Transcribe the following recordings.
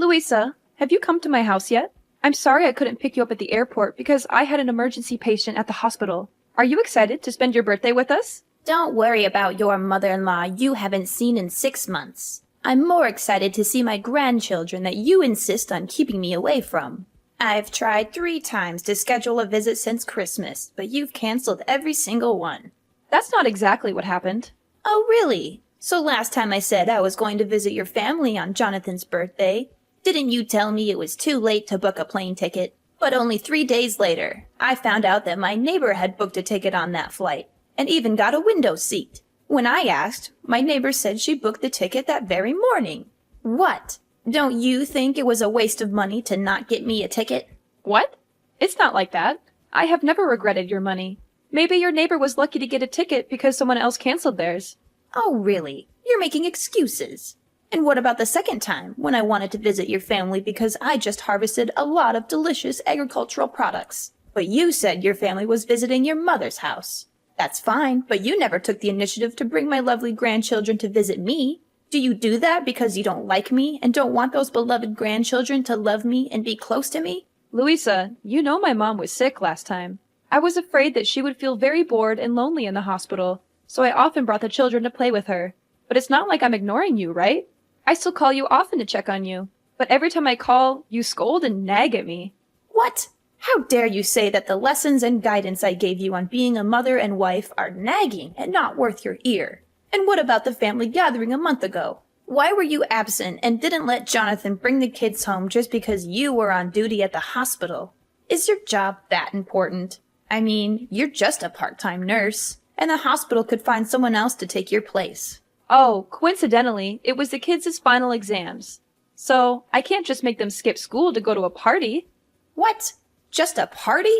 Louisa, have you come to my house yet? I'm sorry I couldn't pick you up at the airport because I had an emergency patient at the hospital. Are you excited to spend your birthday with us? Don't worry about your mother-in-law you haven't seen in 6 months. I'm more excited to see my grandchildren that you insist on keeping me away from. I've tried 3 times to schedule a visit since Christmas, but you've canceled every single one. That's not exactly what happened. Oh, really? So last time I said I was going to visit your family on Jonathan's birthday, didn't you tell me it was too late to book a plane ticket? But only 3 days later, I found out that my neighbor had booked a ticket on that flight, and even got a window seat. When I asked, my neighbor said she booked the ticket that very morning. What? Don't you think it was a waste of money to not get me a ticket? What? It's not like that. I have never regretted your money. Maybe your neighbor was lucky to get a ticket because someone else canceled theirs. Oh, really? You're making excuses. And what about the second time, when I wanted to visit your family because I just harvested a lot of delicious agricultural products? But you said your family was visiting your mother's house. That's fine, but you never took the initiative to bring my lovely grandchildren to visit me. Do you do that because you don't like me and don't want those beloved grandchildren to love me and be close to me? Louisa, you know my mom was sick last time. I was afraid that she would feel very bored and lonely in the hospital, so I often brought the children to play with her. But it's not like I'm ignoring you, right? I still call you often to check on you, but every time I call, you scold and nag at me. What? How dare you say that the lessons and guidance I gave you on being a mother and wife are nagging and not worth your ear? And what about the family gathering a month ago? Why were you absent and didn't let Jonathan bring the kids home just because you were on duty at the hospital? Is your job that important? I mean, you're just a part-time nurse, and the hospital could find someone else to take your place. Oh, coincidentally, it was the kids' final exams. So, I can't just make them skip school to go to a party. What? Just a party?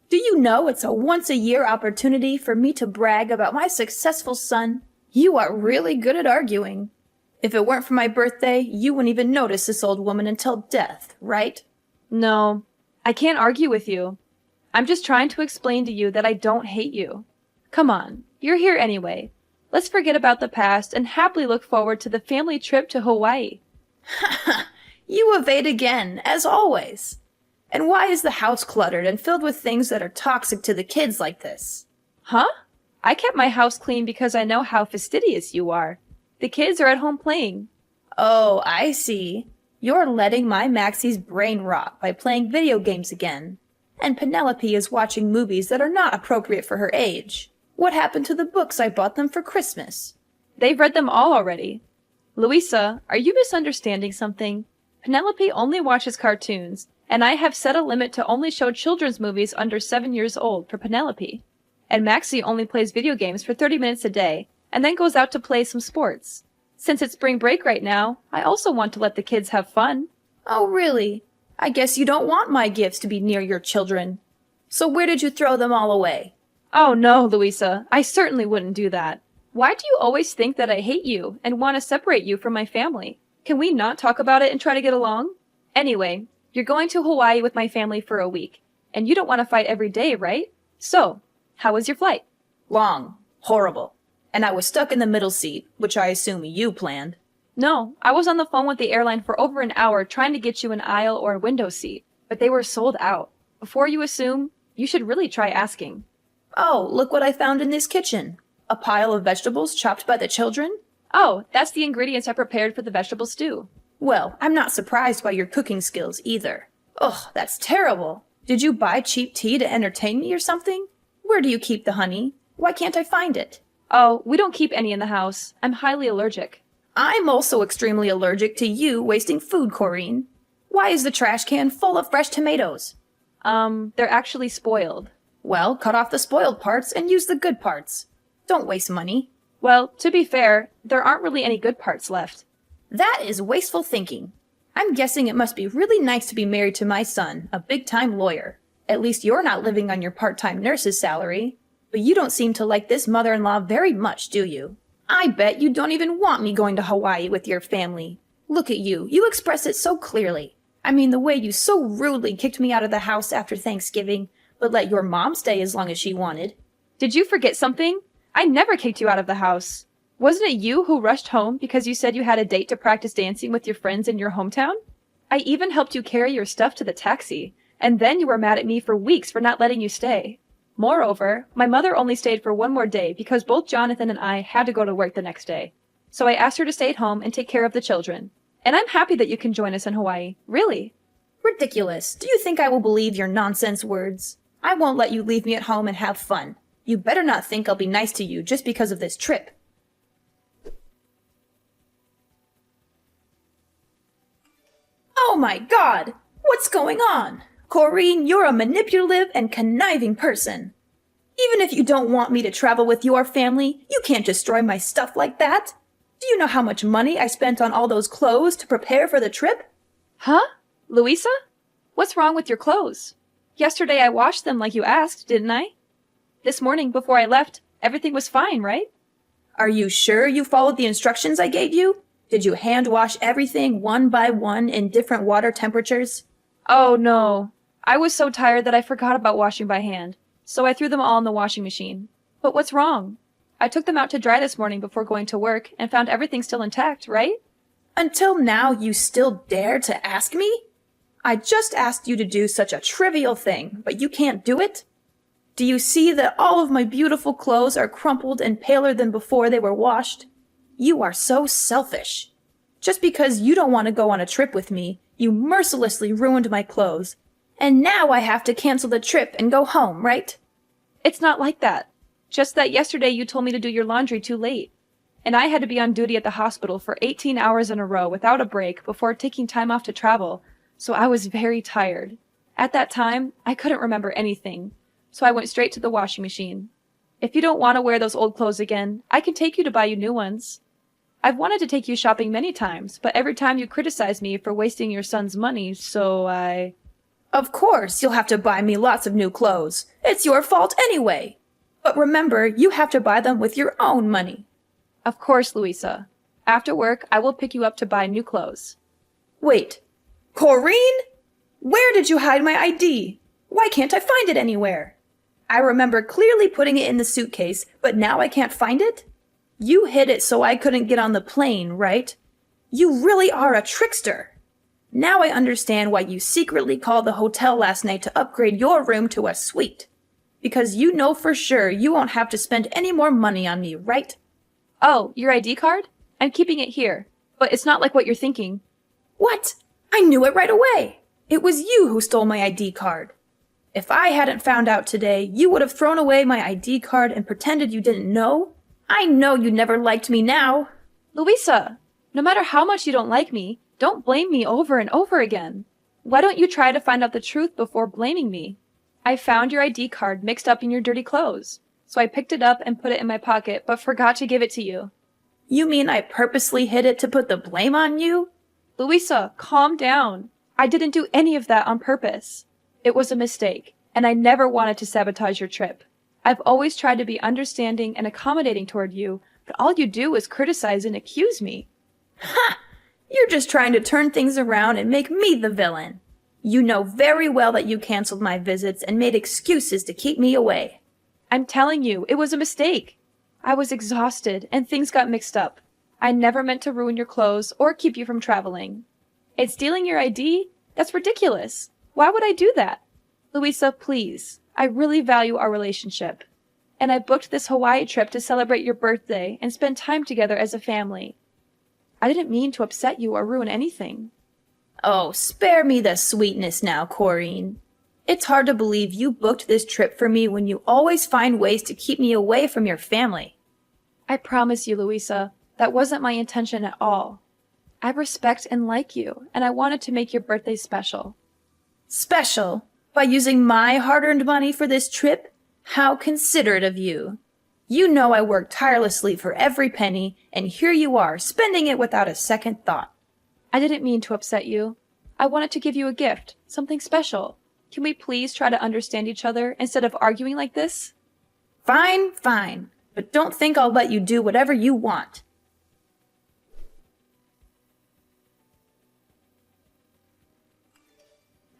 Do you know it's a once-a-year opportunity for me to brag about my successful son? You are really good at arguing. If it weren't for my birthday, you wouldn't even notice this old woman until death, right? No, I can't argue with you. I'm just trying to explain to you that I don't hate you. Come on, you're here anyway. Let's forget about the past and happily look forward to the family trip to Hawaii. You evade again, as always. And why is the house cluttered and filled with things that are toxic to the kids like this? Huh? I kept my house clean because I know how fastidious you are. The kids are at home playing. Oh, I see. You're letting my Maxie's brain rot by playing video games again. And Penelope is watching movies that are not appropriate for her age. What happened to the books I bought them for Christmas? They've read them all already. Louisa, are you misunderstanding something? Penelope only watches cartoons, and I have set a limit to only show children's movies under 7 years old for Penelope. And Maxie only plays video games for 30 minutes a day, and then goes out to play some sports. Since it's spring break right now, I also want to let the kids have fun. Oh, really? I guess you don't want my gifts to be near your children. So where did you throw them all away? Oh no, Louisa, I certainly wouldn't do that. Why do you always think that I hate you and want to separate you from my family? Can we not talk about it and try to get along? Anyway, you're going to Hawaii with my family for a week, and you don't want to fight every day, right? So, how was your flight? Long. Horrible. And I was stuck in the middle seat, which I assume you planned. No, I was on the phone with the airline for over an hour trying to get you an aisle or a window seat, but they were sold out. Before you assume, you should really try asking. Oh, look what I found in this kitchen. A pile of vegetables chopped by the children? Oh, that's the ingredients I prepared for the vegetable stew. Well, I'm not surprised by your cooking skills either. Ugh, that's terrible. Did you buy cheap tea to entertain me or something? Where do you keep the honey? Why can't I find it? Oh, we don't keep any in the house. I'm highly allergic. I'm also extremely allergic to you wasting food, Corinne. Why is the trash can full of fresh tomatoes? They're actually spoiled. Well, cut off the spoiled parts and use the good parts. Don't waste money. Well, to be fair, there aren't really any good parts left. That is wasteful thinking. I'm guessing it must be really nice to be married to my son, a big-time lawyer. At least you're not living on your part-time nurse's salary. But you don't seem to like this mother-in-law very much, do you? I bet you don't even want me going to Hawaii with your family. Look at you. You express it so clearly. I mean, the way you so rudely kicked me out of the house after Thanksgiving, but let your mom stay as long as she wanted. Did you forget something? I never kicked you out of the house. Wasn't it you who rushed home because you said you had a date to practice dancing with your friends in your hometown? I even helped you carry your stuff to the taxi, and then you were mad at me for weeks for not letting you stay. Moreover, my mother only stayed for one more day because both Jonathan and I had to go to work the next day. So I asked her to stay at home and take care of the children. And I'm happy that you can join us in Hawaii. Really. Ridiculous. Do you think I will believe your nonsense words? I won't let you leave me at home and have fun. You better not think I'll be nice to you just because of this trip. Oh my god! What's going on? Corrine, you're a manipulative and conniving person. Even if you don't want me to travel with your family, you can't destroy my stuff like that. Do you know how much money I spent on all those clothes to prepare for the trip? Huh? Louisa? What's wrong with your clothes? Yesterday I washed them like you asked, didn't I? This morning, before I left, everything was fine, right? Are you sure you followed the instructions I gave you? Did you hand wash everything one by one in different water temperatures? Oh, no. I was so tired that I forgot about washing by hand, so I threw them all in the washing machine. But what's wrong? I took them out to dry this morning before going to work and found everything still intact, right? Until now, you still dare to ask me? I just asked you to do such a trivial thing, but you can't do it? Do you see that all of my beautiful clothes are crumpled and paler than before they were washed? You are so selfish. Just because you don't want to go on a trip with me, you mercilessly ruined my clothes. And now I have to cancel the trip and go home, right? It's not like that. Just that yesterday you told me to do your laundry too late. And I had to be on duty at the hospital for 18 hours in a row without a break before taking time off to travel, so I was very tired. At that time, I couldn't remember anything, so I went straight to the washing machine. If you don't want to wear those old clothes again, I can take you to buy you new ones. I've wanted to take you shopping many times, but every time you criticize me for wasting your son's money, so I... Of course, you'll have to buy me lots of new clothes. It's your fault anyway. But remember, you have to buy them with your own money. Of course, Louisa. After work, I will pick you up to buy new clothes. Wait, Corrine? Where did you hide my ID? Why can't I find it anywhere? I remember clearly putting it in the suitcase, but now I can't find it? You hid it so I couldn't get on the plane, right? You really are a trickster. Now I understand why you secretly called the hotel last night to upgrade your room to a suite. Because you know for sure you won't have to spend any more money on me, right? Oh, your ID card? I'm keeping it here, but it's not like what you're thinking. What? I knew it right away. It was you who stole my ID card. If I hadn't found out today, you would have thrown away my ID card and pretended you didn't know. I know you never liked me now. Louisa, no matter how much you don't like me, don't blame me over and over again. Why don't you try to find out the truth before blaming me? I found your ID card mixed up in your dirty clothes, so I picked it up and put it in my pocket, but forgot to give it to you. You mean I purposely hid it to put the blame on you? Louisa, calm down. I didn't do any of that on purpose. It was a mistake, and I never wanted to sabotage your trip. I've always tried to be understanding and accommodating toward you, but all you do is criticize and accuse me. Ha! You're just trying to turn things around and make me the villain. You know very well that you canceled my visits and made excuses to keep me away. I'm telling you, it was a mistake. I was exhausted and things got mixed up. I never meant to ruin your clothes or keep you from traveling. And stealing your ID? That's ridiculous. Why would I do that? Louisa, please. I really value our relationship. And I booked this Hawaii trip to celebrate your birthday and spend time together as a family. I didn't mean to upset you or ruin anything. Oh, spare me the sweetness now, Corrine. It's hard to believe you booked this trip for me when you always find ways to keep me away from your family. I promise you, Louisa, that wasn't my intention at all. I respect and like you, and I wanted to make your birthday special. Special? By using my hard-earned money for this trip? How considerate of you. You know I worked tirelessly for every penny, and here you are, spending it without a second thought. I didn't mean to upset you. I wanted to give you a gift, something special. Can we please try to understand each other instead of arguing like this? Fine, fine. But don't think I'll let you do whatever you want.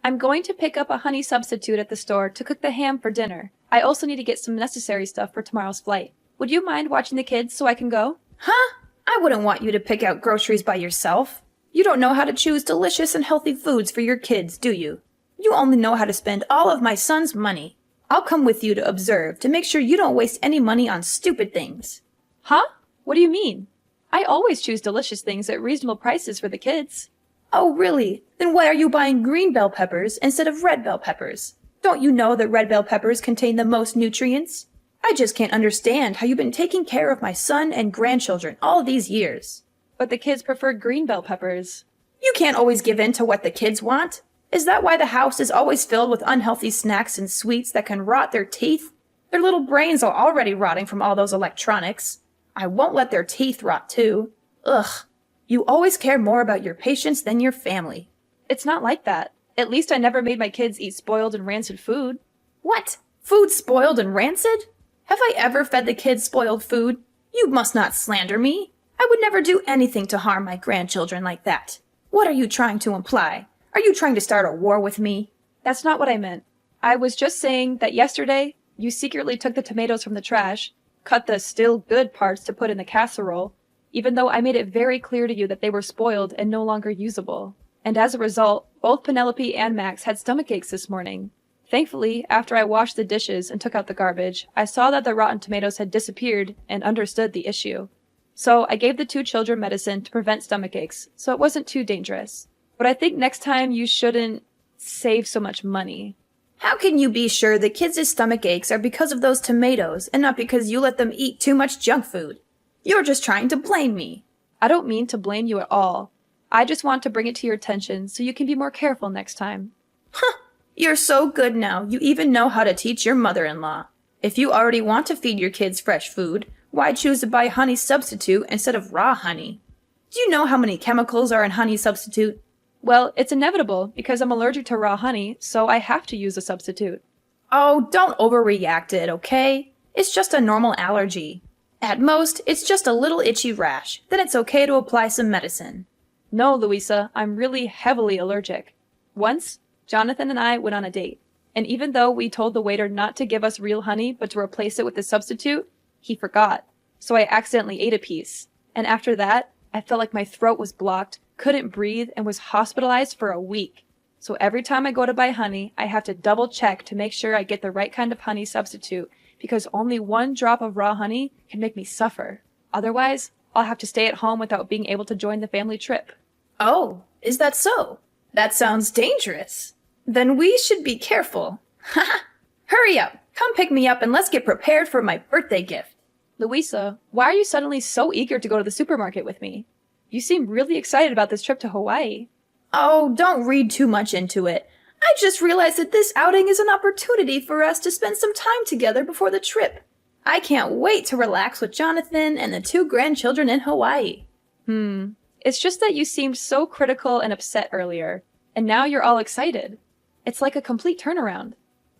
I'm going to pick up a honey substitute at the store to cook the ham for dinner. I also need to get some necessary stuff for tomorrow's flight. Would you mind watching the kids so I can go? Huh? I wouldn't want you to pick out groceries by yourself. You don't know how to choose delicious and healthy foods for your kids, do you? You only know how to spend all of my son's money. I'll come with you to observe to make sure you don't waste any money on stupid things. Huh? What do you mean? I always choose delicious things at reasonable prices for the kids. Oh, really? Then why are you buying green bell peppers instead of red bell peppers? Don't you know that red bell peppers contain the most nutrients? I just can't understand how you've been taking care of my son and grandchildren all these years. But the kids prefer green bell peppers. You can't always give in to what the kids want. Is that why the house is always filled with unhealthy snacks and sweets that can rot their teeth? Their little brains are already rotting from all those electronics. I won't let their teeth rot too. Ugh. You always care more about your patients than your family. It's not like that. At least I never made my kids eat spoiled and rancid food. What? Food spoiled and rancid? Have I ever fed the kids spoiled food? You must not slander me. I would never do anything to harm my grandchildren like that. What are you trying to imply? Are you trying to start a war with me? That's not what I meant. I was just saying that yesterday, you secretly took the tomatoes from the trash, cut the still good parts to put in the casserole, even though I made it very clear to you that they were spoiled and no longer usable. And as a result, both Penelope and Max had stomach aches this morning. Thankfully, after I washed the dishes and took out the garbage, I saw that the rotten tomatoes had disappeared and understood the issue. So I gave the two children medicine to prevent stomach aches, so it wasn't too dangerous. But I think next time you shouldn't save so much money. How can you be sure the kids' stomach aches are because of those tomatoes and not because you let them eat too much junk food? You're just trying to blame me. I don't mean to blame you at all. I just want to bring it to your attention so you can be more careful next time. Huh! You're so good now, you even know how to teach your mother-in-law. If you already want to feed your kids fresh food, why choose to buy honey substitute instead of raw honey? Do you know how many chemicals are in honey substitute? Well, it's inevitable because I'm allergic to raw honey, so I have to use a substitute. Oh, don't overreact it, okay? It's just a normal allergy. At most, it's just a little itchy rash. Then it's okay to apply some medicine. No, Louisa, I'm really heavily allergic. Once, Jonathan and I went on a date, and even though we told the waiter not to give us real honey but to replace it with a substitute, he forgot. So I accidentally ate a piece. And after that, I felt like my throat was blocked, couldn't breathe, and was hospitalized for a week. So every time I go to buy honey, I have to double check to make sure I get the right kind of honey substitute, because only one drop of raw honey can make me suffer. Otherwise, I'll have to stay at home without being able to join the family trip. Oh, is that so? That sounds dangerous. Then we should be careful. Haha! Hurry up! Come pick me up and let's get prepared for my birthday gift. Louisa, why are you suddenly so eager to go to the supermarket with me? You seem really excited about this trip to Hawaii. Oh, don't read too much into it. I just realized that this outing is an opportunity for us to spend some time together before the trip. I can't wait to relax with Jonathan and the two grandchildren in Hawaii. It's just that you seemed so critical and upset earlier, and now you're all excited. It's like a complete turnaround.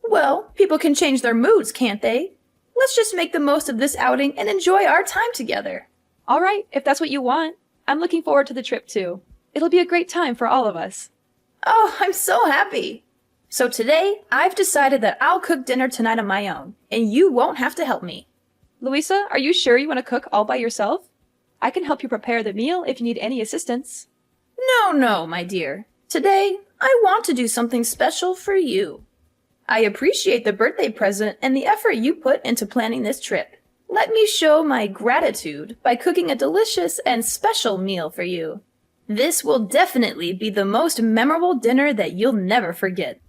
Well, people can change their moods, can't they? Let's just make the most of this outing and enjoy our time together. All right, if that's what you want. I'm looking forward to the trip too. It'll be a great time for all of us. Oh, I'm so happy. So today, I've decided that I'll cook dinner tonight on my own, and you won't have to help me. Louisa, are you sure you want to cook all by yourself? I can help you prepare the meal if you need any assistance. No, my dear. Today, I want to do something special for you. I appreciate the birthday present and the effort you put into planning this trip. Let me show my gratitude by cooking a delicious and special meal for you. This will definitely be the most memorable dinner that you'll never forget.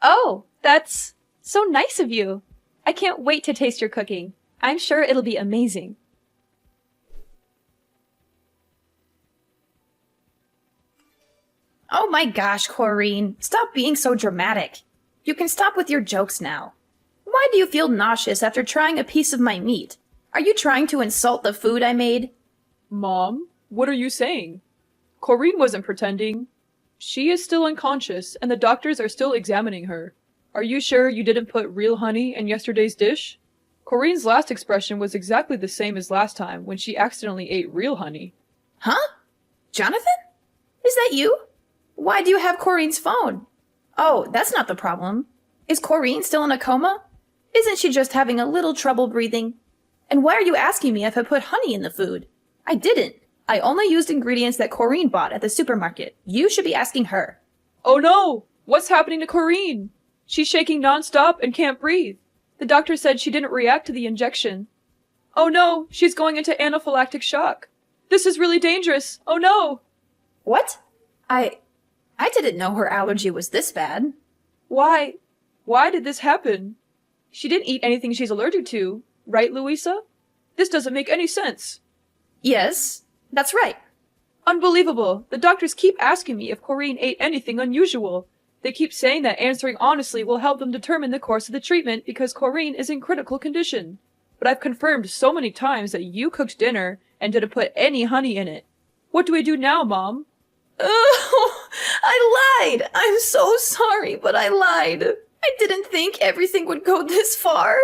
Oh, that's so nice of you. I can't wait to taste your cooking. I'm sure it'll be amazing. Oh my gosh, Corrine, stop being so dramatic. You can stop with your jokes now. Why do you feel nauseous after trying a piece of my meat? Are you trying to insult the food I made? Mom, what are you saying? Corrine wasn't pretending. She is still unconscious, and the doctors are still examining her. Are you sure you didn't put real honey in yesterday's dish? Corrine's last expression was exactly the same as last time when she accidentally ate real honey. Huh? Jonathan? Is that you? Why do you have Corrine's phone? Oh, that's not the problem. Is Corrine still in a coma? Isn't she just having a little trouble breathing? And why are you asking me if I put honey in the food? I didn't. I only used ingredients that Corrine bought at the supermarket. You should be asking her. Oh no! What's happening to Corrine? She's shaking nonstop and can't breathe. The doctor said she didn't react to the injection. Oh no, she's going into anaphylactic shock. This is really dangerous. Oh no! What? I didn't know her allergy was this bad. Why? Why did this happen? She didn't eat anything she's allergic to, right, Louisa? This doesn't make any sense. Yes, that's right. Unbelievable. The doctors keep asking me if Corrine ate anything unusual. They keep saying that answering honestly will help them determine the course of the treatment because Corrine is in critical condition. But I've confirmed so many times that you cooked dinner and didn't put any honey in it. What do we do now, Mom? Oh, I lied. I'm so sorry, but I lied. I didn't think everything would go this far.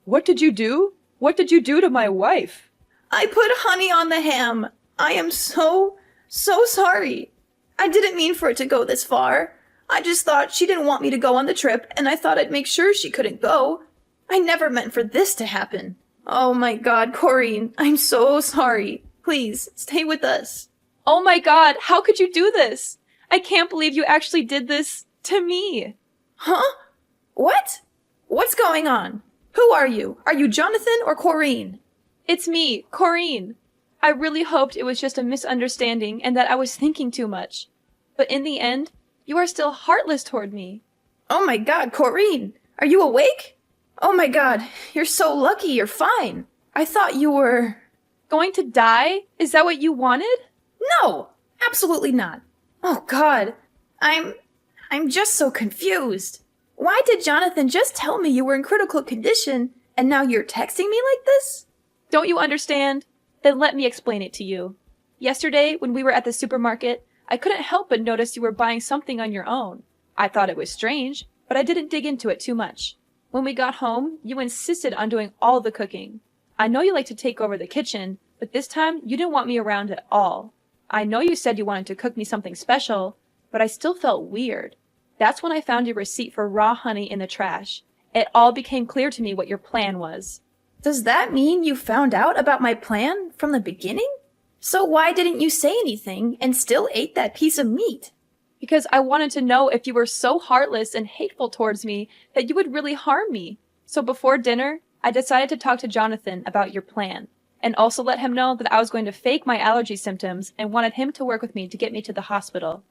What did you do? What did you do to my wife? I put honey on the ham. I am so sorry. I didn't mean for it to go this far. I just thought she didn't want me to go on the trip, and I thought I'd make sure she couldn't go. I never meant for this to happen. Oh my God, Corrine, I'm so sorry. Please, stay with us. Oh my God, how could you do this? I can't believe you actually did this to me. Huh? What? What's going on? Who are you? Are you Jonathan or Corrine? It's me, Corrine. I really hoped it was just a misunderstanding and that I was thinking too much. But in the end, you are still heartless toward me. Oh my God, Corrine, are you awake? Oh my God, you're so lucky you're fine. I thought you were... Going to die? Is that what you wanted? No, absolutely not. Oh God, I'm just so confused. Why did Jonathan just tell me you were in critical condition and now you're texting me like this? Don't you understand? Then let me explain it to you. Yesterday, when we were at the supermarket, I couldn't help but notice you were buying something on your own. I thought it was strange, but I didn't dig into it too much. When we got home, you insisted on doing all the cooking. I know you like to take over the kitchen, but this time you didn't want me around at all. I know you said you wanted to cook me something special, but I still felt weird. That's when I found your receipt for raw honey in the trash. It all became clear to me what your plan was. Does that mean you found out about my plan from the beginning? So why didn't you say anything and still ate that piece of meat? Because I wanted to know if you were so heartless and hateful towards me that you would really harm me. So before dinner, I decided to talk to Jonathan about your plan, and also let him know that I was going to fake my allergy symptoms and wanted him to work with me to get me to the hospital.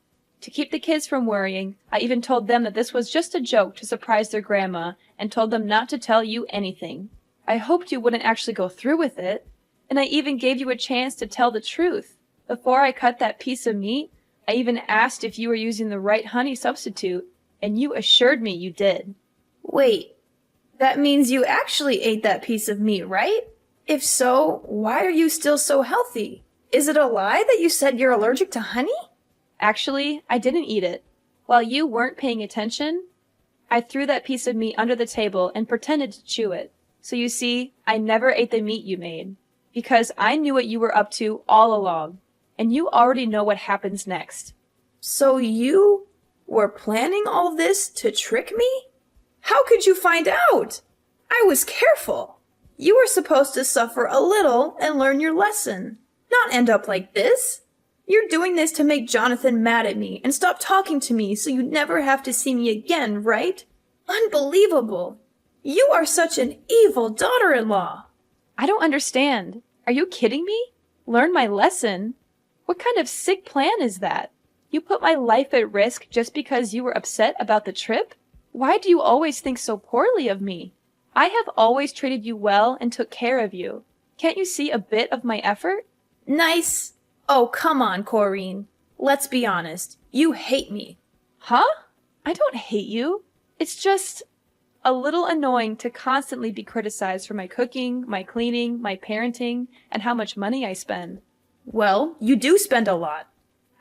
To keep the kids from worrying, I even told them that this was just a joke to surprise their grandma and told them not to tell you anything. I hoped you wouldn't actually go through with it, and I even gave you a chance to tell the truth. Before I cut that piece of meat, I even asked if you were using the right honey substitute, and you assured me you did. Wait, that means you actually ate that piece of meat, right? If so, why are you still so healthy? Is it a lie that you said you're allergic to honey? Actually, I didn't eat it. While you weren't paying attention, I threw that piece of meat under the table and pretended to chew it. So you see, I never ate the meat you made, because I knew what you were up to all along, and you already know what happens next. So you were planning all this to trick me? How could you find out? I was careful. You were supposed to suffer a little and learn your lesson, not end up like this. You're doing this to make Jonathan mad at me and stop talking to me so you'd never have to see me again, right? Unbelievable. You are such an evil daughter-in-law. I don't understand. Are you kidding me? Learn my lesson? What kind of sick plan is that? You put my life at risk just because you were upset about the trip? Why do you always think so poorly of me? I have always treated you well and took care of you. Can't you see a bit of my effort? Nice. Oh, come on, Corrine. Let's be honest. You hate me. Huh? I don't hate you. It's just a little annoying to constantly be criticized for my cooking, my cleaning, my parenting, and how much money I spend. Well, you do spend a lot.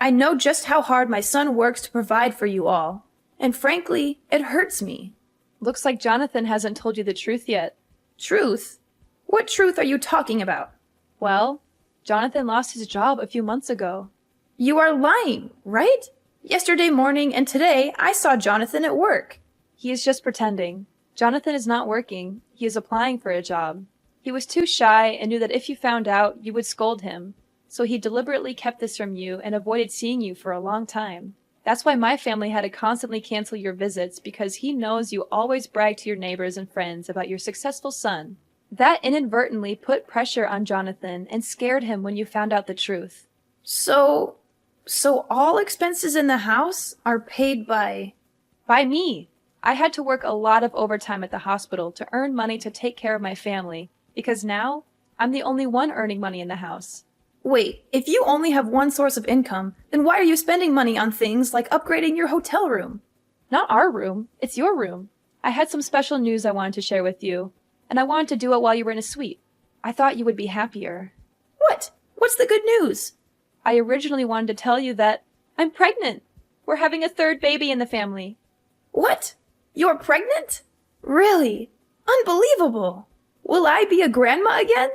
I know just how hard my son works to provide for you all. And frankly, it hurts me. Looks like Jonathan hasn't told you the truth yet. Truth? What truth are you talking about? Well, Jonathan lost his job a few months ago. You are lying, right? Yesterday morning and today, I saw Jonathan at work. He is just pretending. Jonathan is not working. He is applying for a job. He was too shy and knew that if you found out, you would scold him, so he deliberately kept this from you and avoided seeing you for a long time. That's why my family had to constantly cancel your visits, because he knows you always brag to your neighbors and friends about your successful son. That inadvertently put pressure on Jonathan and scared him when you found out the truth. So all expenses in the house are paid by... By me. I had to work a lot of overtime at the hospital to earn money to take care of my family, because now I'm the only one earning money in the house. Wait, if you only have one source of income, then why are you spending money on things like upgrading your hotel room? Not our room, it's your room. I had some special news I wanted to share with you, and I wanted to do it while you were in a suite. I thought you would be happier. What? What's the good news? I originally wanted to tell you that I'm pregnant. We're having a third baby in the family. What? You're pregnant? Really? Unbelievable! Will I be a grandma again?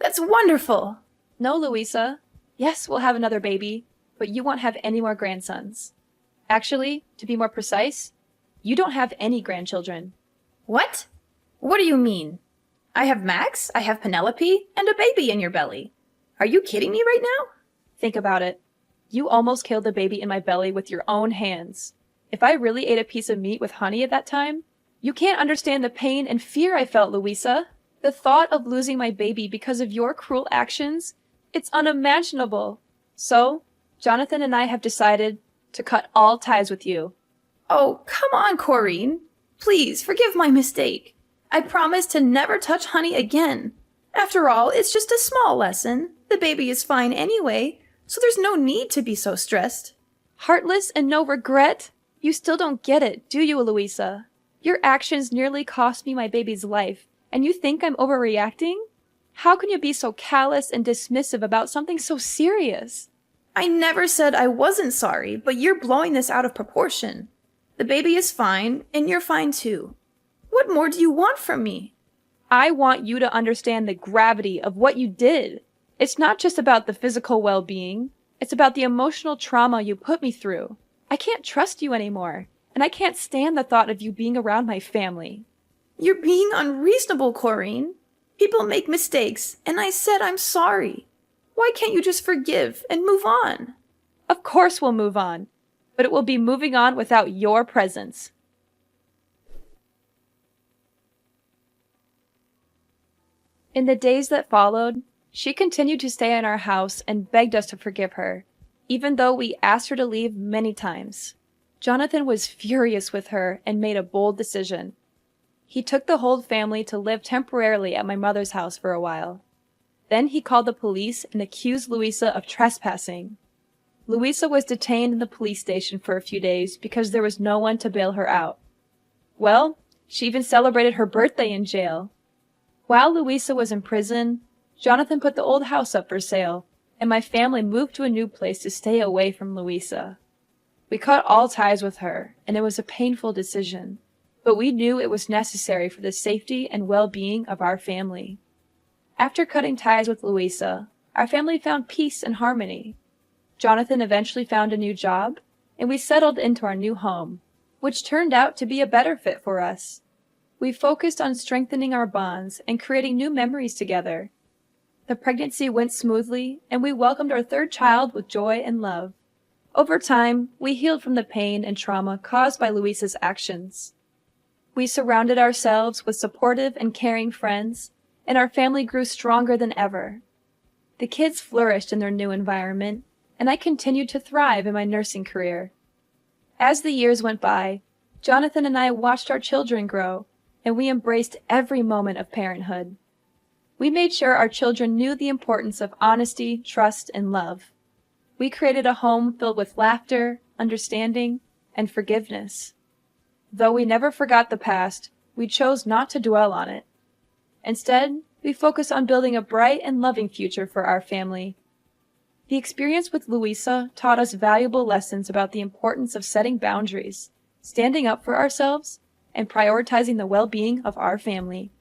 That's wonderful! No, Louisa. Yes, we'll have another baby, but you won't have any more grandsons. Actually, to be more precise, you don't have any grandchildren. What? What do you mean? I have Max, I have Penelope, and a baby in your belly. Are you kidding me right now? Think about it. You almost killed the baby in my belly with your own hands. If I really ate a piece of meat with honey at that time, you can't understand the pain and fear I felt, Louisa. The thought of losing my baby because of your cruel actions, it's unimaginable. So, Jonathan and I have decided to cut all ties with you. Oh, come on, Corinne. Please, forgive my mistake. I promise to never touch honey again. After all, it's just a small lesson. The baby is fine anyway, so there's no need to be so stressed. Heartless and no regret? You still don't get it, do you, Louisa? Your actions nearly cost me my baby's life, and you think I'm overreacting? How can you be so callous and dismissive about something so serious? I never said I wasn't sorry, but you're blowing this out of proportion. The baby is fine, and you're fine too. What more do you want from me? I want you to understand the gravity of what you did. It's not just about the physical well-being. It's about the emotional trauma you put me through. I can't trust you anymore, and I can't stand the thought of you being around my family. You're being unreasonable, Corinne. People make mistakes, and I said I'm sorry. Why can't you just forgive and move on? Of course we'll move on, but it will be moving on without your presence. In the days that followed, she continued to stay in our house and begged us to forgive her, even though we asked her to leave many times. Jonathan was furious with her and made a bold decision. He took the whole family to live temporarily at my mother's house for a while. Then he called the police and accused Louisa of trespassing. Louisa was detained in the police station for a few days because there was no one to bail her out. Well, she even celebrated her birthday in jail. While Louisa was in prison, Jonathan put the old house up for sale, and my family moved to a new place to stay away from Louisa. We cut all ties with her, and it was a painful decision, but we knew it was necessary for the safety and well-being of our family. After cutting ties with Louisa, our family found peace and harmony. Jonathan eventually found a new job, and we settled into our new home, which turned out to be a better fit for us. We focused on strengthening our bonds and creating new memories together. The pregnancy went smoothly, and we welcomed our third child with joy and love. Over time, we healed from the pain and trauma caused by Louisa's actions. We surrounded ourselves with supportive and caring friends, and our family grew stronger than ever. The kids flourished in their new environment, and I continued to thrive in my nursing career. As the years went by, Jonathan and I watched our children grow, and we embraced every moment of parenthood. We made sure our children knew the importance of honesty, trust, and love. We created a home filled with laughter, understanding, and forgiveness. Though we never forgot the past, we chose not to dwell on it. Instead, we focused on building a bright and loving future for our family. The experience with Louisa taught us valuable lessons about the importance of setting boundaries, standing up for ourselves, and prioritizing the well-being of our family.